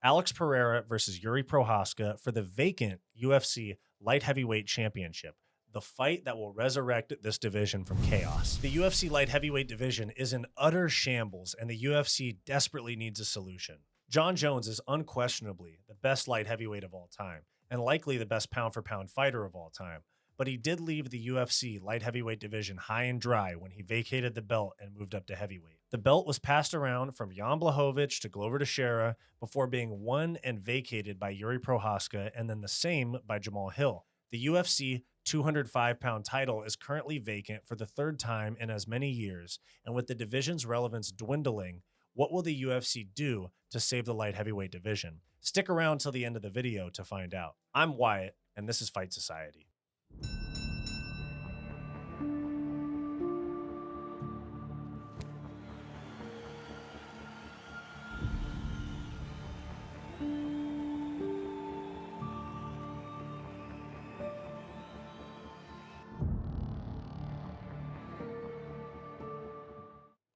Alex Pereira versus Jiri Prochazka for the vacant UFC Light Heavyweight Championship, the fight that will resurrect this division from chaos. The UFC Light Heavyweight Division is in utter shambles, and the UFC desperately needs a solution. Jon Jones is unquestionably the best light heavyweight of all time, and likely the best pound-for-pound fighter of all time, but he did leave the UFC Light Heavyweight Division high and dry when he vacated the belt and moved up to heavyweight. The belt was passed around from Jan Blachowicz to Glover Teixeira before being won and vacated by Jiri Prochazka, and then the same by Jamahal Hill. The UFC 205-pound title is currently vacant for the third time in as many years, and with the division's relevance dwindling, what will the UFC do to save the light heavyweight division? Stick around till the end of the video to find out. I'm Wyatt, and this is Fight Society.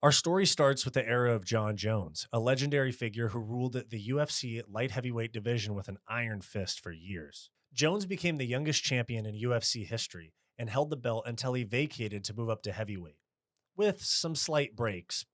Our story starts with the era of Jon Jones, a legendary figure who ruled the UFC light heavyweight division with an iron fist for years. Jones became the youngest champion in UFC history and held the belt until he vacated to move up to heavyweight, with some slight breaks,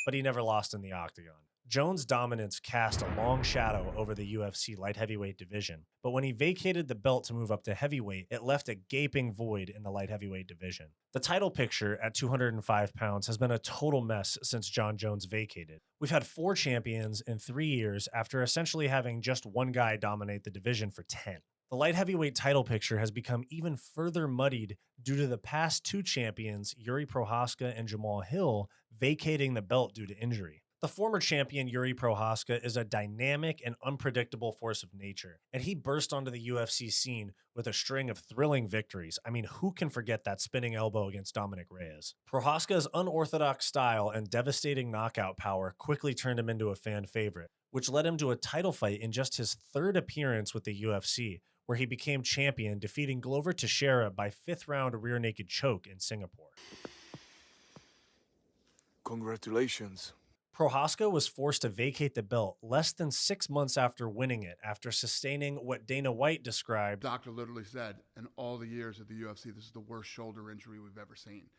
but he never lost in the octagon. Jones' dominance cast a long shadow over the UFC light heavyweight division, but when he vacated the belt to move up to heavyweight, it left a gaping void in the light heavyweight division. The title picture at 205 pounds has been a total mess since Jon Jones vacated. We've had 4 champions in 3 years after essentially having just one guy dominate the division for 10. The light heavyweight title picture has become even further muddied due to the past 2 champions, Jiri Prochazka and Jamahal Hill, vacating the belt due to injury. The former champion Jiri Prochazka is a dynamic and unpredictable force of nature, and he burst onto the UFC scene with a string of thrilling victories. I mean, who can forget that spinning elbow against Dominic Reyes? Prochazka's unorthodox style and devastating knockout power quickly turned him into a fan favorite, which led him to a title fight in just his 3rd appearance with the UFC, where he became champion, defeating Glover Teixeira by 5th-round rear naked choke in Singapore. Congratulations. Prochazka was forced to vacate the belt less than 6 months after winning it, after sustaining what Dana White described. Doctor literally said, in all the years of the UFC, this is the worst shoulder injury we've ever seen.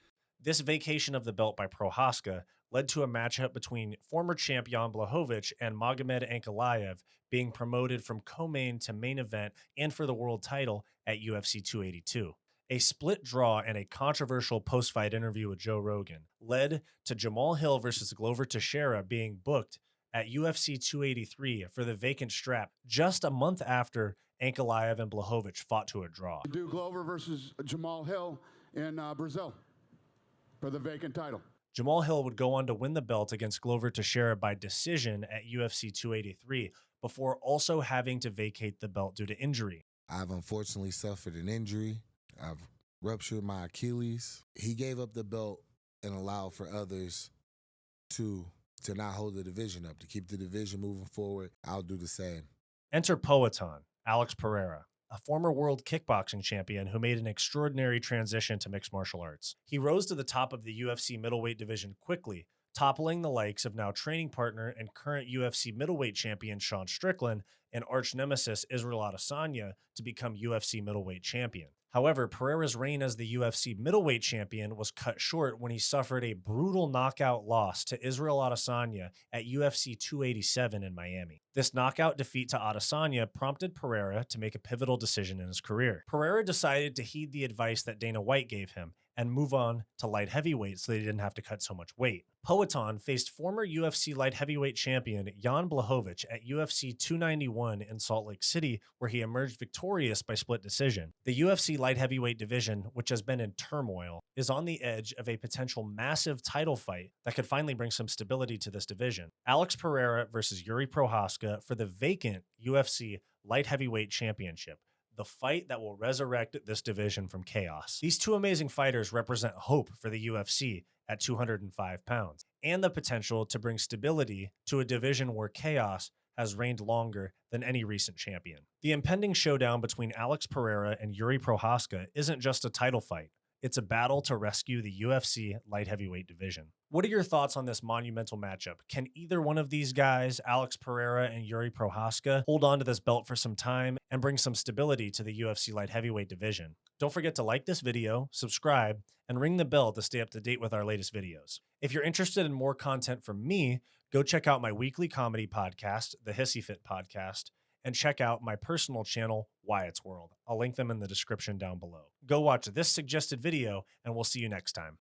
This vacation of the belt by Prochazka led to a matchup between former champ Jan Blachowicz and Magomed Ankalaev being promoted from co-main to main event and for the world title at UFC 282. A split draw and a controversial post-fight interview with Joe Rogan led to Jamahal Hill versus Glover Teixeira being booked at UFC 283 for the vacant strap just a month after Ankalaev and Blachowicz fought to a draw. Do Glover versus Jamahal Hill in Brazil for the vacant title. Jamahal Hill would go on to win the belt against Glover Teixeira by decision at UFC 283 before also having to vacate the belt due to injury. I've unfortunately suffered an injury. I've ruptured my Achilles. He gave up the belt and allowed for others to not hold the division up, to keep the division moving forward. I'll do the same. Enter Poetan, Alex Pereira, a former world kickboxing champion who made an extraordinary transition to mixed martial arts. He rose to the top of the UFC middleweight division quickly, toppling the likes of now training partner and current UFC middleweight champion Sean Strickland and arch nemesis Israel Adesanya to become UFC middleweight champion. However, Pereira's reign as the UFC middleweight champion was cut short when he suffered a brutal knockout loss to Israel Adesanya at UFC 287 in Miami. This knockout defeat to Adesanya prompted Pereira to make a pivotal decision in his career. Pereira decided to heed the advice that Dana White gave him and move on to light heavyweight so they didn't have to cut so much weight. Poetan faced former UFC light heavyweight champion Jan Blachowicz at UFC 291 in Salt Lake City, where he emerged victorious by split decision. The UFC light heavyweight division, which has been in turmoil, is on the edge of a potential massive title fight that could finally bring some stability to this division. Alex Pereira versus Jiri Prochazka for the vacant UFC light heavyweight championship, the fight that will resurrect this division from chaos. These 2 amazing fighters represent hope for the UFC at 205 pounds and the potential to bring stability to a division where chaos has reigned longer than any recent champion. The impending showdown between Alex Pereira and Jiri Prochazka isn't just a title fight. It's a battle to rescue the UFC Light Heavyweight Division. What are your thoughts on this monumental matchup? Can either one of these guys, Alex Pereira and Jiri Prochazka, hold on to this belt for some time and bring some stability to the UFC Light Heavyweight Division? Don't forget to like this video, subscribe, and ring the bell to stay up to date with our latest videos. If you're interested in more content from me, go check out my weekly comedy podcast, the Hissyfit podcast, and check out my personal channel, Wyatt's World. I'll link them in the description down below. Go watch this suggested video, and we'll see you next time.